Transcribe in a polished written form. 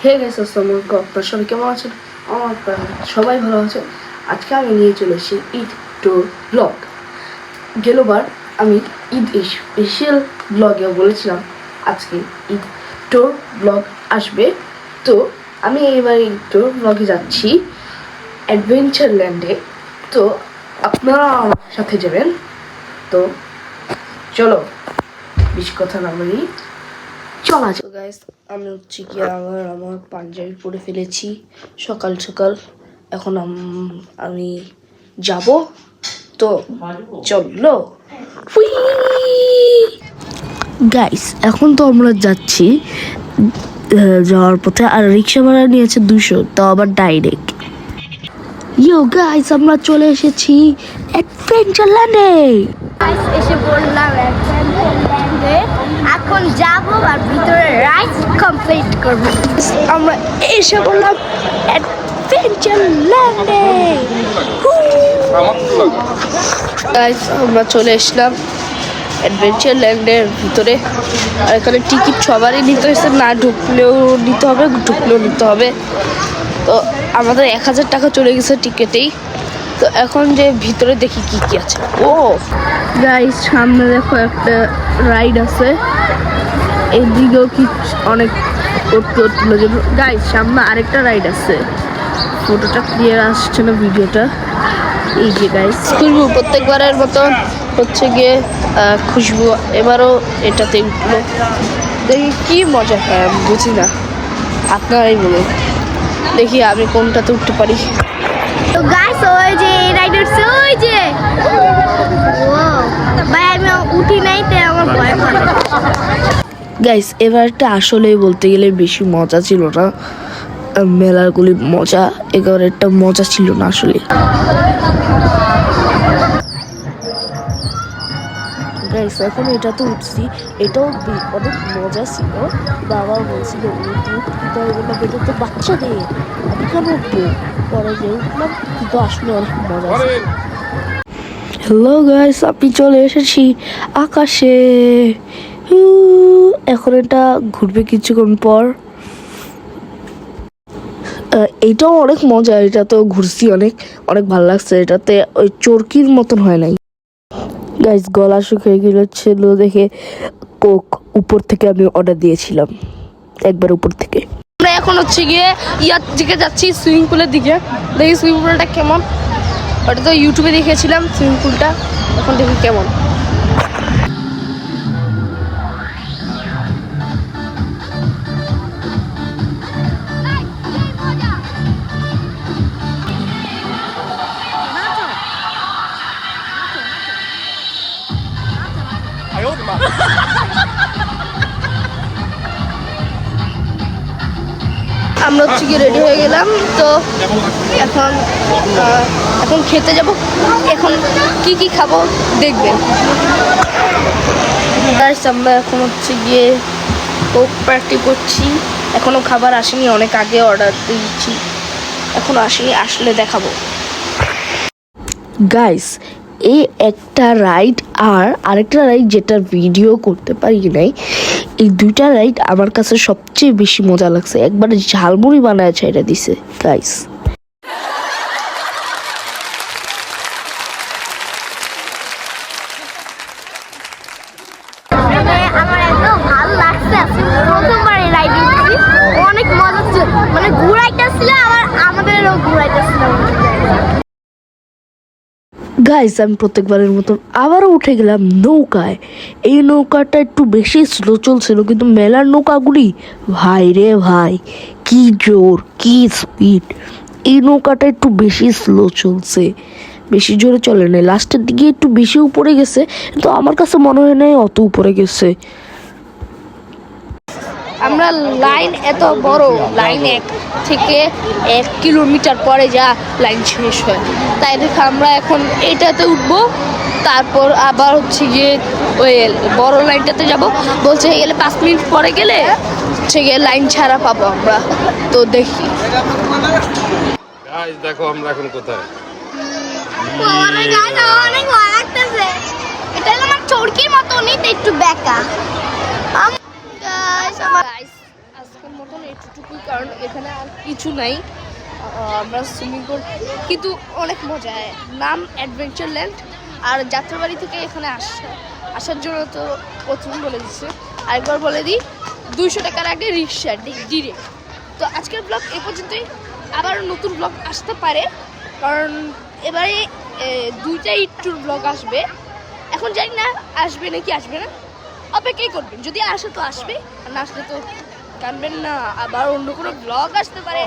Hey guys, আসসালামু আলাইকুম। আপনারা সবাই কেমন আছেন? আমার সবাই ভালো আছে। আজকে আমি নিয়ে চলে এসেছি ঈদ ট্যুর ব্লগ। গেলবার আমি ঈদ স্পেশাল ব্লগে বলেছিলাম আজকে ঈদ ট্যুর ব্লগ আসবে। তো আমি এবার ঈদ ট্যুর ব্লগে যাচ্ছি অ্যাডভেঞ্চার ল্যান্ডে। তো আপনারা আমার সাথে যাবেন। তো চলো, বেশি কথা না বলি, চলা যাক। গাইস, আমি হচ্ছে কি আমার পাঞ্জাবি পরে ফেলেছি সকাল সকাল। এখন আমি যাব। তো চলো। গাইস, এখন তো আমরা যাচ্ছি যাওয়ার পথে, আর রিক্সা ভাড়া নিয়েছে 200, তাও আবার ডাইরেক্ট। ইয়ো গাইস, আমরা চলে এসেছি অ্যাডভেঞ্চার ল্যান্ডে। এসে বললাম ল্যান্ডে, এখন যাবো আর ভিতরে রাইড কমপ্লিট করবো। আমরা এসে বললাম অ্যাডভেঞ্চার ল্যান্ডে। গাইস, আমরা চলে এসলাম অ্যাডভেঞ্চার ল্যান্ডের ভিতরে। আর এখানে টিকিট সবারই নিতে হয়েছে, না ঢুকলেও নিতে হবে, ঢুকলেও নিতে হবে। তো আমাদের 1000 টাকা চলে গেছে টিকিটেই। তো এখন যে ভিতরে দেখি কি কি আছে। ও গাইস, সামনে দেখো একটা রাইড আছে, এদিকেও কি অনেক গাইস, সামনে আরেকটা রাইড আছে। ফটোটা ক্লিয়ার আসছে না, ভিডিওটা। এই যে গাইস, খুশবু প্রত্যেকবারের মতো হচ্ছে গিয়ে খুশবু এবারও এটাতে উঠলো। দেখি কি মজা হয়, আমি বুঝি না, আপনারাই বলুন। দেখি আমি কোনটাতে উঠতে পারি। তো গাইস, ওই যে রাইডার ওই যে ভাই, আমি উঠি নাই, তাই আমার ভয় করে। গাইস, এবারটা আসলে বলতে গেলে বেশি মজা ছিল না। মেলাগুলি মজা, এবারেরটা মজা ছিল না আসলে। গাইস, এখন এটাতে উঠছি, এটাও অনেক মজা ছিল। বাবা বলছিল তো এটা তো বাচ্চাদের, আমি কেন উঠবো? পরে যে উঠলাম, কিন্তু আসলে অনেক মজা ছিল। হ্যালো গাইস, আমি চলে এসেছি আকাশে। এখন এটা ঘুরবে কিছুক্ষণ পর। এটাও অনেক মজা, এটা তো ঘুরছি অনেক অনেক ভালো লাগছে। এটাতে ওই চরকির মতন হয় নাই। গাইস, গলা শুকিয়ে গেছিল দেখে কোক উপর থেকে আমি অর্ডার দিয়েছিলাম, একবার উপর থেকে। আমরা এখন হচ্ছে গিয়ে ইয়ার দিকে যাচ্ছি, সুইমিং পুলের দিকে। দেখি সুইমিং পুলটা কেমন। ওটা তো ইউটিউবে দেখেছিলাম সুইমিং পুলটা, এখন দেখি কেমন। আমরা হচ্ছে গিয়ে রেডি হয়ে গেলাম। তো এখন খেতে যাব। এখন কি কি খাবো দেখবেন। আমরা এখন হচ্ছে গিয়ে কোক পার্টি করছি। এখনো খাবার আসেনি, অনেক আগে অর্ডার দিয়েছি, এখন আসেনি, আসলে দেখাবো। গাইস, এই একটা রাইড আর আরেকটা রাইড যেটা ভিডিও করতে পারি নাই, এই দুইটা রাইড আমার কাছে সবচেয়ে বেশি মজা লাগছে। একবারে ঝালমুড়ি বানায় ছেড়ে দিছে গাইস। আমার এত ভালো লাগছে, প্রথমবার এই রাইডিং করি, অনেক মজা ছিল। মানে ঘুরাইটা ছিল, আমাদেরও ঘুরাইটা ছিল। গাইস, আমি প্রত্যেকবারের মতন আবারও উঠে গেলাম নৌকায়। এই নৌকাটা একটু বেশি স্লো চলছিল, কিন্তু মেলার নৌকাগুলি ভাই রে ভাই, কি জোর, কি স্পিড! এই নৌকাটা একটু বেশি স্লো চলছে, বেশি জোরে চলে নাই। লাস্টের দিকে একটু বেশি উপরে গেছে, কিন্তু আমার কাছে মনে হয় নাই অত উপরে গেছে। আমরা লাইন এত বড়, লাইন 1 থেকে 1 কিলোমিটার পরে যা লাইন শেষ হয়, তাই দেখে আমরা এখন এইটাতে উঠবো। তারপর আবার হচ্ছে গিয়ে ওই বড় লাইনটাতে যাব। বলছে গেলে 5 মিনিট পরে গেলে হচ্ছে গিয়ে লাইন ছাড়া পাবো আমরা। তো দেখি। দেখো আমরা এখন কোথায়। অনেক ভয় লাগতেছে। এটা আমার চরকির মতনই, একটু বেঁকা। আজকের মতন এতটুকুই, কারণ এখানে আর কিছু নাই। আমরা সুইমিং পুল কিন্তু অনেক মজা। নাম অ্যাডভেঞ্চার ল্যান্ড। আর যাত্রাবাড়ি থেকে এখানে আসার জন্য তো প্রথম বলে দিচ্ছে, আরেকবার বলে দিই 200 টাকার আগে রিক্সা ডিরেক্ট। তো আজকের ব্লগ এ পর্যন্তই, আবার নতুন ব্লগ আসতে পারে, কারণ এবারে 2টা ট্যুর ব্লগ আসবে। এখন জানি না আসবে নাকি আসবে না, অপেক্ষাই করবেন। যদি আসে তো আসবে, আর না আসলে তো জানবেন না, আবার অন্য কোনো ব্লগ আসতে পারে।